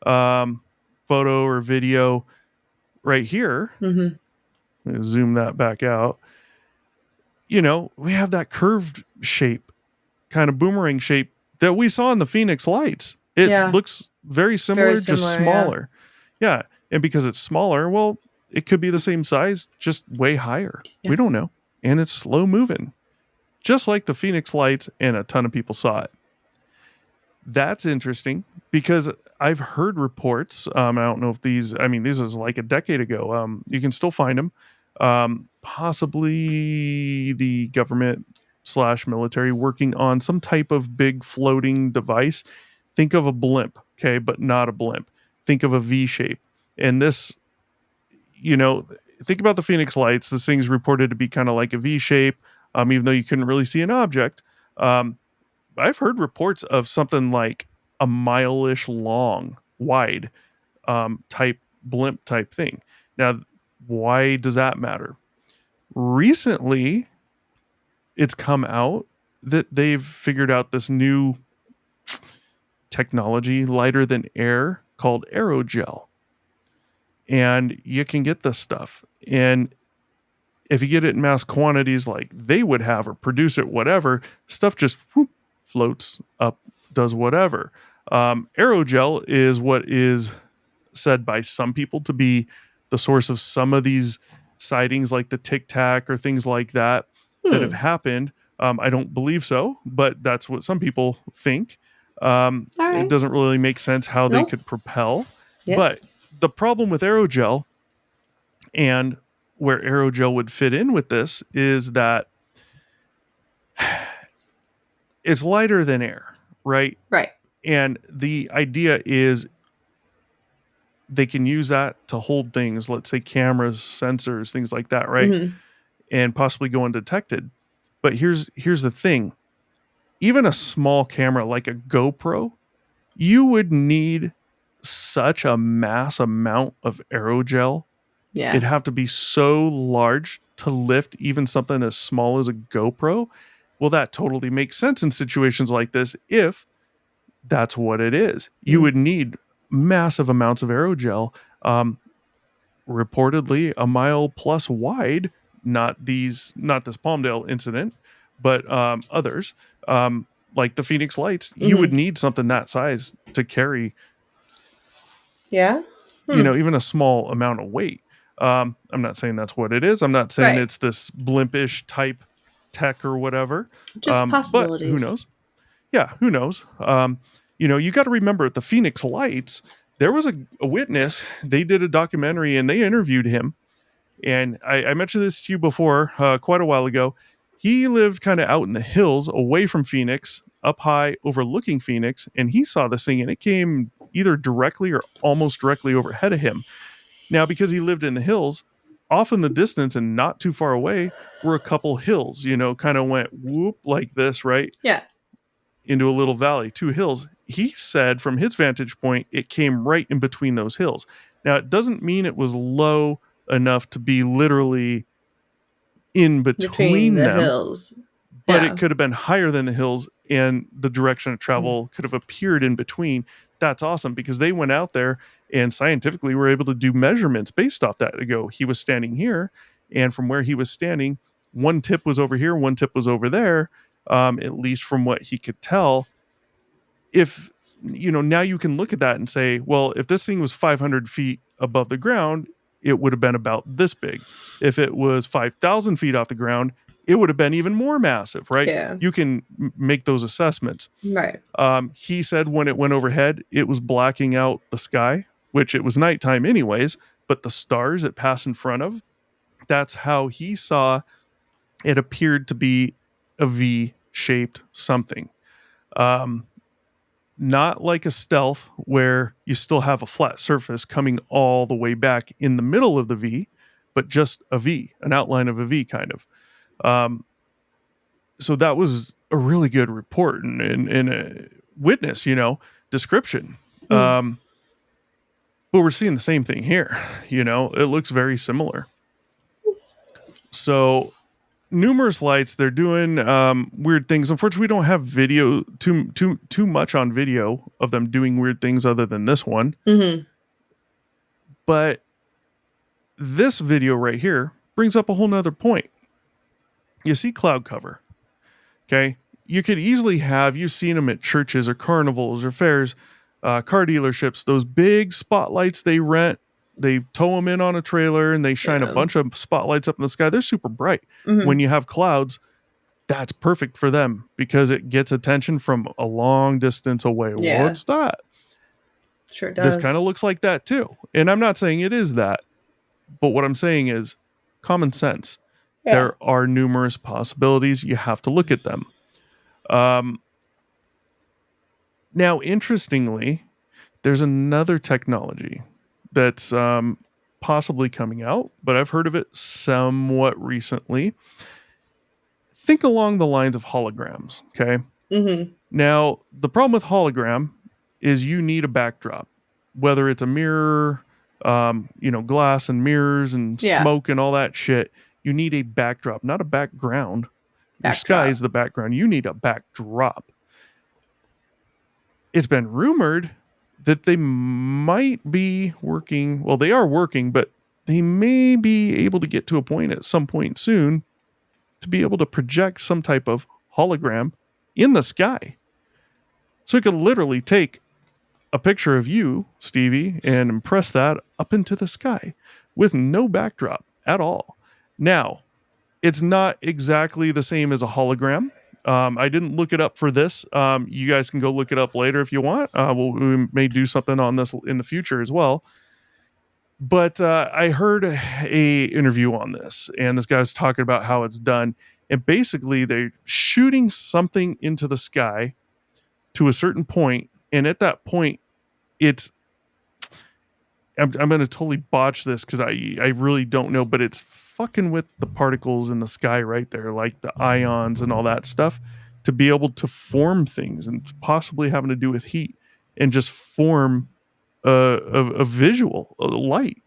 or video right here, zoom that back out. We have that curved shape, kind of boomerang shape that we saw in the Phoenix Lights. It looks very similar, just smaller. Yeah. And because it's smaller, well, it could be the same size, just way higher. We don't know. And it's slow moving, just like the Phoenix Lights, and a ton of people saw it. That's interesting because I've heard reports. I don't know if this is like a decade ago. You can still find them. Possibly the government / military working on some type of big floating device. Think of a blimp, okay, but not a blimp. Think of a V shape. And this, think about the Phoenix Lights. This thing's reported to be kind of like a V shape, even though you couldn't really see an object. I've heard reports of something like a mile-ish long, wide type blimp type thing. Now, why does that matter? Recently, it's come out that they've figured out this new technology, lighter than air, called aerogel. And you can get this stuff. And if you get it in mass quantities like they would have, or produce it, whatever, stuff just floats up, does whatever. Aerogel is what is said by some people to be the source of some of these sightings, like the Tic Tac or things like that that have happened. I don't believe so, but that's what some people think. It doesn't really make sense how they could propel. But the problem with aerogel, and where aerogel would fit in with this, is that it's lighter than air, right? Right. And the idea is they can use that to hold things, let's say cameras, sensors, things like that, right? And possibly go undetected. But here's the thing. Even a small camera like a GoPro, you would need such a mass amount of aerogel Yeah. It'd have to be so large to lift even something as small as a GoPro. Well, that totally makes sense in situations like this if that's what it is. You would need massive amounts of aerogel, reportedly a mile plus wide. Not this Palmdale incident, but others, like the Phoenix Lights. You would need something that size to carry, Yeah. even a small amount of weight. I'm not saying that's what it is. I'm not saying it's this blimpish type tech or whatever. Just But who possibilities. knows? Yeah, who knows? You got to remember at the Phoenix Lights, there was a witness. They did a documentary and they interviewed him. And I mentioned this to you before, quite a while ago. He lived kind of out in the hills away from Phoenix, up high overlooking Phoenix, and he saw this thing and it came either directly or almost directly overhead of him. Now, because he lived in the hills, off in the distance and not too far away were a couple hills, kind of went whoop like this, right? Yeah. Into a little valley, 2 hills. He said from his vantage point, it came right in between those hills. Now, it doesn't mean it was low enough to be literally in between the them, hills. but it could have been higher than the hills and the direction of travel could have appeared in between. That's awesome because they went out there and scientifically were able to do measurements based off that. To go, he was standing here, and from where he was standing, one tip was over here, one tip was over there, at least from what he could tell. If now you can look at that and say, well, if this thing was 500 feet above the ground, it would have been about this big. If it was 5,000 feet off the ground, it would have been even more massive, right? Yeah. You can make those assessments. Right. He said when it went overhead, it was blacking out the sky, which it was nighttime anyways, but the stars it passed in front of, that's how he saw it appeared to be a V-shaped something. Not like a stealth where you still have a flat surface coming all the way back in the middle of the V, but just a V, an outline of a V kind of. So that was a really good report and a witness, description. But we're seeing the same thing here. It looks very similar. So numerous lights, they're doing weird things. Unfortunately, we don't have video too much on video of them doing weird things other than this one. But this video right here brings up a whole nother point. You see cloud cover. Okay, you could easily you've seen them at churches or carnivals or fairs, car dealerships, those big spotlights they rent. They tow them in on a trailer and they shine a bunch of spotlights up in the sky. They're super bright. When you have clouds, that's perfect for them because it gets attention from a long distance away. Yeah. What's that? Sure does. This kind of looks like that too. And I'm not saying it is that, but what I'm saying is common sense. Yeah. There are numerous possibilities. You have to look at them. Now, interestingly, there's another technology that's possibly coming out, but I've heard of it somewhat recently. Think along the lines of holograms, okay? Now, the problem with hologram is you need a backdrop, whether it's a mirror, glass and mirrors and smoke and all that shit. You need a backdrop, not a background. Your sky is the background. You need a backdrop. It's been rumored that they might be working. Well, they are working, but they may be able to get to a point at some point soon to be able to project some type of hologram in the sky. So it could literally take a picture of you, Stevie, and impress that up into the sky with no backdrop at all. Now, it's not exactly the same as a hologram. I didn't look it up for this. You guys can go look it up later if you want. We may do something on this in the future as well. But I heard a interview on this, and this guy was talking about how it's done. And basically, they're shooting something into the sky to a certain point, and at that point, I'm going to totally botch this because I really don't know, but it's fucking with the particles in the sky right there, like the ions and all that stuff, to be able to form things and possibly having to do with heat and just form a visual, a light.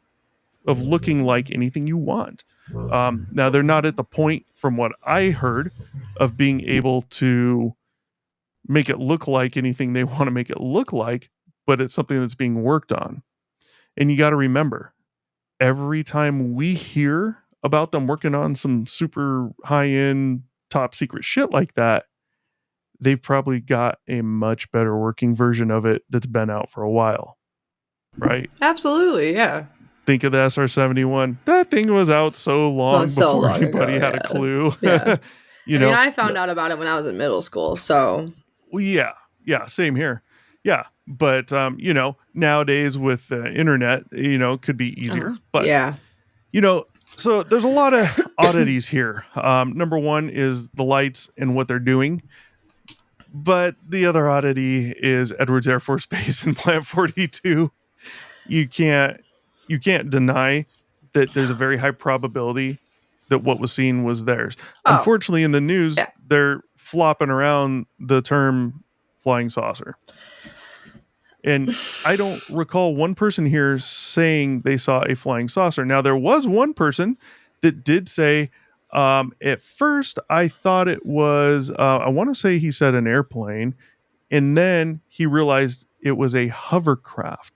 of looking like anything you want. Now, they're not at the point, from what I heard, of being able to make it look like anything they want to make it look like, but it's something that's being worked on. And you got to remember, every time we hear about them working on some super high end, top secret shit like that, they've probably got a much better working version of it that's been out for a while. Right? Absolutely, yeah. Think of the SR-71. That thing was out so long before anybody had a clue. Yeah. I found out about it when I was in middle school, so. Well, yeah, same here. Yeah, but nowadays with the internet, could be easier. But yeah, so there's a lot of oddities here. Number one is the lights and what they're doing. But the other oddity is Edwards Air Force Base and Plant 42. You can't deny that there's a very high probability that what was seen was theirs. Unfortunately, in the news, they're flopping around the term flying saucer. And I don't recall one person here saying they saw a flying saucer. Now, there was one person that did say, at first, I thought it was, I want to say he said an airplane, and then he realized it was a hovercraft.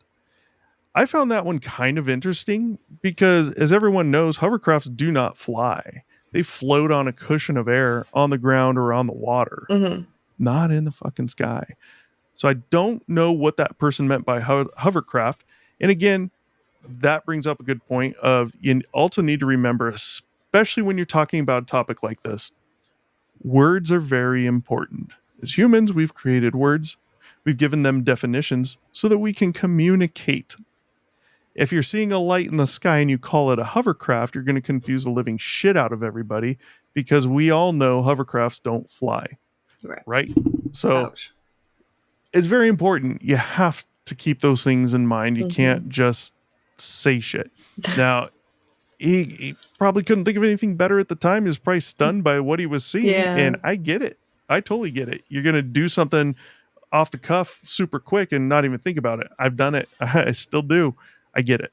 I found that one kind of interesting because, as everyone knows, hovercrafts do not fly. They float on a cushion of air on the ground or on the water, not in the fucking sky. So I don't know what that person meant by hovercraft. And again, that brings up a good point of you also need to remember, especially when you're talking about a topic like this, words are very important. As humans, we've created words. We've given them definitions so that we can communicate. If you're seeing a light in the sky and you call it a hovercraft, you're going to confuse the living shit out of everybody because we all know hovercrafts don't fly. Right? So it's very important. You have to keep those things in mind. You can't just say shit. Now, he probably couldn't think of anything better at the time. He was probably stunned by what he was seeing. And I get it. I totally get it. You're going to do something off the cuff super quick and not even think about it. I've done it. I still do. I get it.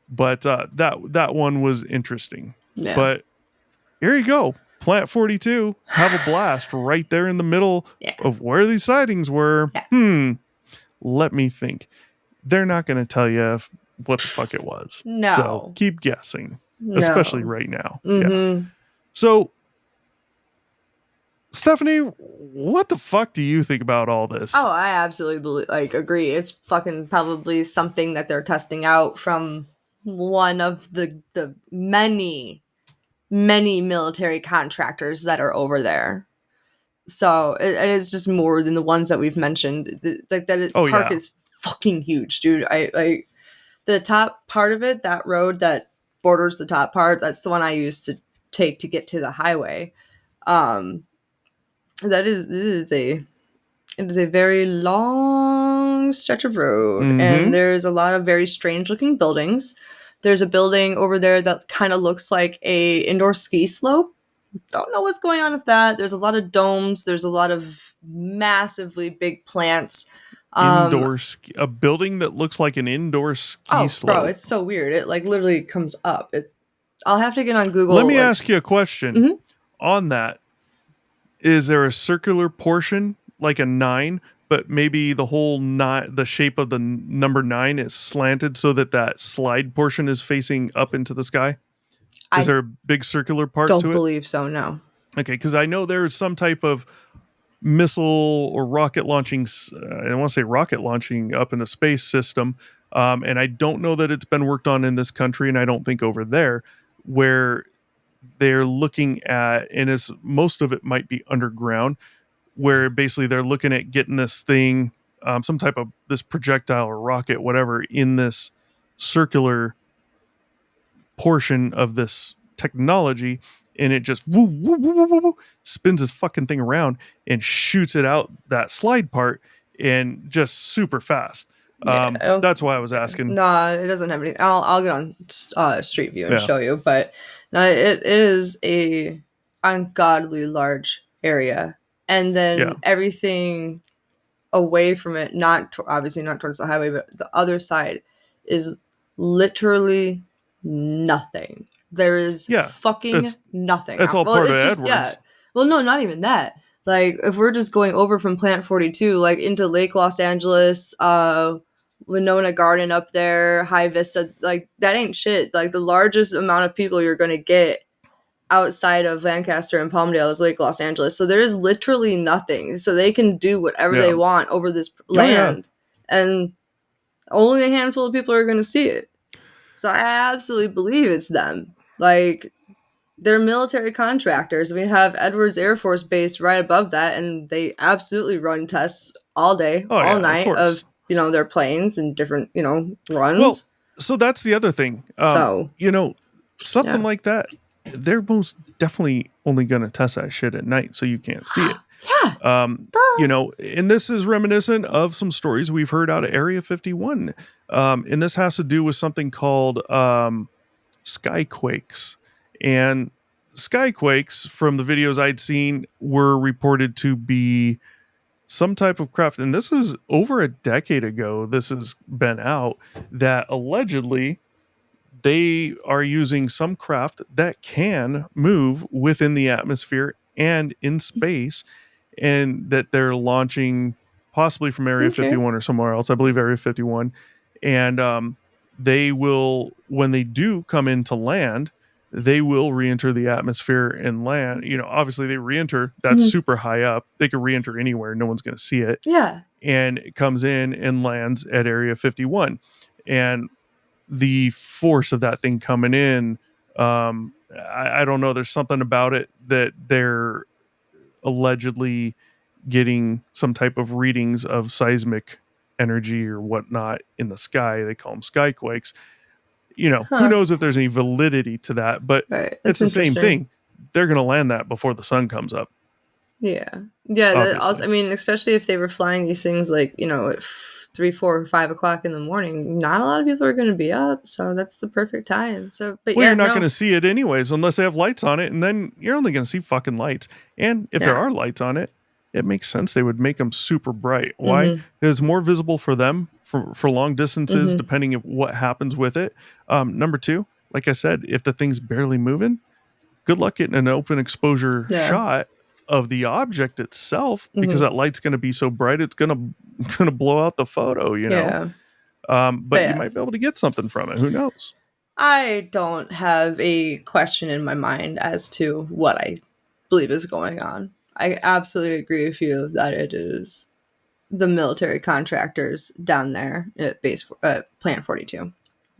But that one was interesting. Yeah. But here you go. Plant 42, have a blast right there in the middle of where these sightings were. Yeah. Let me think. They're not going to tell you what the fuck it was. No. So keep guessing, especially right now. Yeah. So, Stephanie, what the fuck do you think about all this? Oh, I absolutely agree. It's fucking probably something that they're testing out from one of the many military contractors that are over there. So it is just more than the ones that we've mentioned. Park is fucking huge, dude. I the top part of it, that road that borders the top part, that's the one I used to take to get to the highway. It is a very long stretch of road, and there's a lot of very strange looking buildings. There's a building over there that kind of looks like a indoor ski slope. Don't know what's going on with that. There's a lot of domes. There's a lot of massively big plants. A building that looks like an indoor ski slope. Bro, it's so weird. It literally comes up. I'll have to get on Google. Let me ask you a question on that. Is there a circular portion like a 9, but maybe the whole the shape of the number 9 is slanted so that slide portion is facing up into the sky? Is there a big circular part to it? Don't believe so, no. Okay, because I know there's some type of missile or rocket launching, I don't want to say rocket launching up in a space system, and I don't know that it's been worked on in this country, and I don't think over there, where they're looking at, and most of it might be underground, where basically they're looking at getting this thing, some type of this projectile or rocket, whatever, in this circular portion of this technology, and it just woo, woo, woo, woo, woo, woo, spins this fucking thing around and shoots it out that slide part, and just super fast. That's why I was asking. No, it doesn't have anything. I'll get on Street View and show you, but no, it is a ungodly large area, and then everything away from it, obviously not towards the highway, but the other side is literally nothing. There is fucking nothing. That's all part of Edwards. Yeah. Well, no, not even that. Like, if we're just going over from Plant 42, like, into Lake Los Angeles, Winona Garden up there, High Vista, like, that ain't shit. Like, the largest amount of people you're going to get outside of Lancaster and Palmdale is Lake Los Angeles. So there's literally nothing. So they can do whatever they want over this land. And only a handful of people are going to see it. So I absolutely believe it's them. Like, they're military contractors. We have Edwards Air Force Base right above that, and they absolutely run tests all day, all night of their planes and different, runs. Well, so that's the other thing. Something like that, they're most definitely only going to test that shit at night, so you can't see it. And this is reminiscent of some stories we've heard out of Area 51. And this has to do with something called skyquakes. And skyquakes, from the videos I'd seen, were reported to be some type of craft. And this is over a decade ago. This has been out that allegedly they are using some craft that can move within the atmosphere and in space, and that they're launching possibly from Area 51 or somewhere else. I believe Area 51. And they will, when they do come into land, they will re-enter the atmosphere and land. Obviously they re-enter, that's super high up. They can re-enter anywhere. No one's going to see it. Yeah. And it comes in and lands at Area 51. And the force of that thing coming in, I don't know. There's something about it that they're allegedly getting some type of readings of seismic energy or whatnot in the sky. They call them skyquakes. Who knows if there's any validity to that, but it's the same thing. They're going to land that before the sun comes up. Yeah. I mean, especially if they were flying these things like, at 3, 4, 5 o'clock in the morning, not a lot of people are going to be up. So that's the perfect time. So, but you're not going to see it anyways, unless they have lights on it. And then you're only going to see fucking lights. And if there are lights on it, it makes sense. They would make them super bright. Why? It's more visible for them for long distances, depending on what happens with it. Number 2, like I said, if the thing's barely moving, good luck getting an open exposure shot of the object itself, because that light's going to be so bright it's going to blow out the photo, but you might be able to get something from it. Who knows? I don't have a question in my mind as to what I believe is going on. I absolutely agree with you that it is the military contractors down there at Plant 42.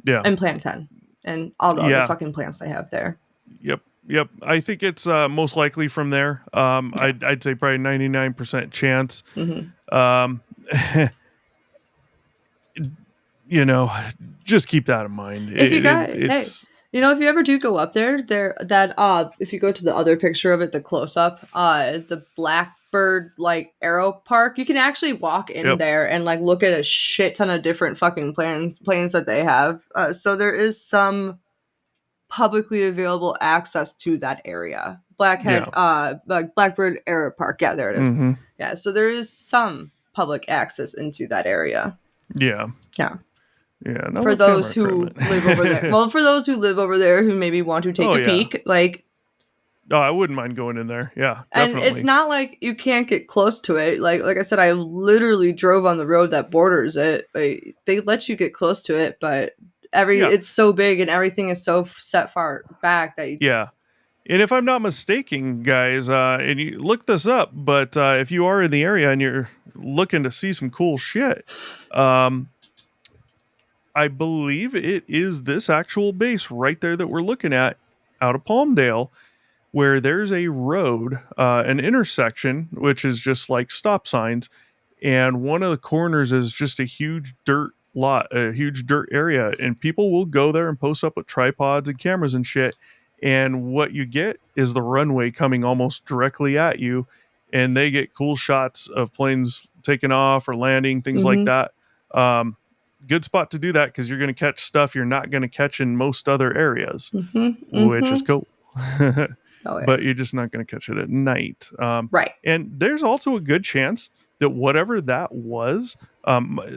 Yeah. And Plant 10 and all the other fucking plants they have there. Yep. I think it's most likely from there. I'd say probably 99% chance. Just keep that in mind. If you ever do go up there, if you go to the other picture of it, the close up, the Blackbird Aero Park, you can actually walk in there and look at a shit ton of different fucking planes that they have. So there is some publicly available access to that area. Blackbird Aero Park. Yeah, there it is. Yeah, so there is some public access into that area. Yeah. No, for those who live over there. Well, for those who live over there who maybe want to take a peek, no, I wouldn't mind going in there. Yeah, definitely. And it's not like you can't get close to it. Like I said, I literally drove on the road that borders it. They let you get close to it, but it's so big and everything is so set far back that And if I'm not mistaken, guys, and you look this up, but if you are in the area and you're looking to see some cool shit, I believe it is this actual base right there that we're looking at out of Palmdale, where there's a road, an intersection, which is just like stop signs. And one of the corners is just a huge dirt lot, a huge dirt area. And people will go there and post up with tripods and cameras and shit. And what you get is the runway coming almost directly at you. And they get cool shots of planes taking off or landing, things like that. Good spot to do that because you're going to catch stuff you're not going to catch in most other areas, which is cool. But you're just not going to catch it at night. Right. And there's also a good chance that whatever that was,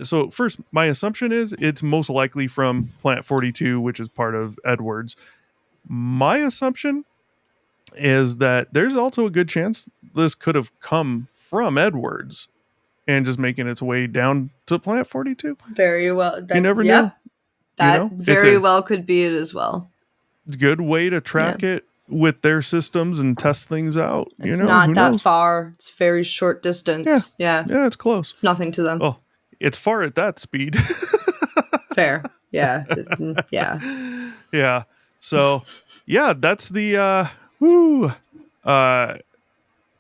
so first, my assumption is it's most likely from Plant 42, which is part of Edwards. My assumption is that there's also a good chance this could have come from Edwards and just making its way down to Plant 42. Very well. You never know. That very well could be it as well. Good way to track it with their systems and test things out. It's not that far. It's very short distance. Yeah, it's close. It's nothing to them. Oh, it's far at that speed. Fair. Yeah. Yeah. Yeah. So, yeah, that's the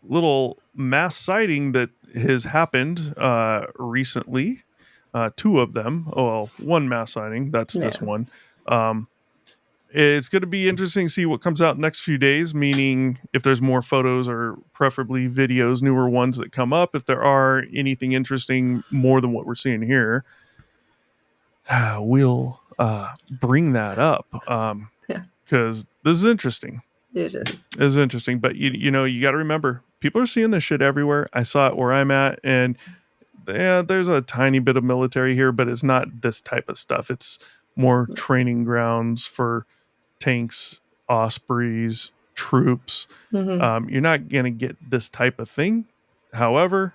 little mass sighting that has happened recently. 2 of them. Oh, well, one mass sighting. That's this one. It's going to be interesting to see what comes out next few days, meaning if there's more photos or preferably videos, newer ones that come up, if there are anything interesting more than what we're seeing here, we'll bring that up because this is interesting. It is. It's interesting, but you got to remember, people are seeing this shit everywhere. I saw it where I'm at, and there's a tiny bit of military here, but it's not this type of stuff. It's more training grounds for tanks, ospreys, troops. Mm-hmm. You're not going to get this type of thing. However,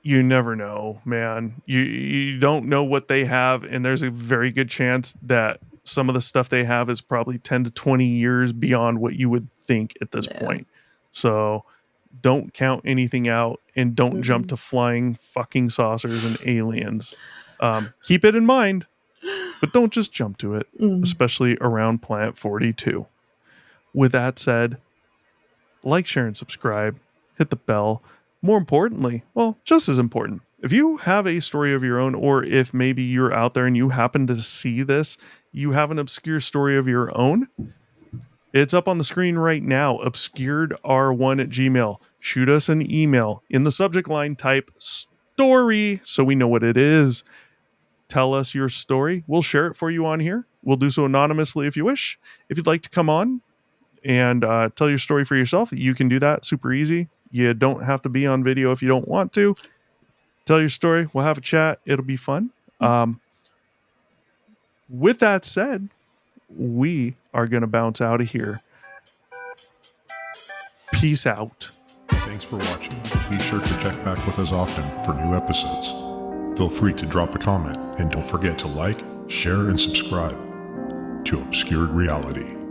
you never know, man. You don't know what they have, and there's a very good chance that some of the stuff they have is probably 10 to 20 years beyond what you would think at this point. So don't count anything out, and don't jump to flying fucking saucers and aliens. Keep it in mind, but don't just jump to it, especially around Plant 42. With that said, like, share, and subscribe. Hit the bell. More importantly, well, just as important, if you have a story of your own, or if maybe you're out there and you happen to see this, you have an obscure story of your own, it's up on the screen right now, obscuredr1@gmail. Shoot us an email. In the subject line, type story so we know what it is. Tell us your story. We'll share it for you on here. We'll do so anonymously if you wish. If you'd like to come on and tell your story for yourself, you can do that. Super easy. You don't have to be on video if you don't want to. Tell your story. We'll have a chat. It'll be fun. With that said, we are going to bounce out of here. Peace out. Thanks for watching. Be sure to check back with us often for new episodes. Feel free to drop a comment, and don't forget to like, share, and subscribe to Obscured Reality.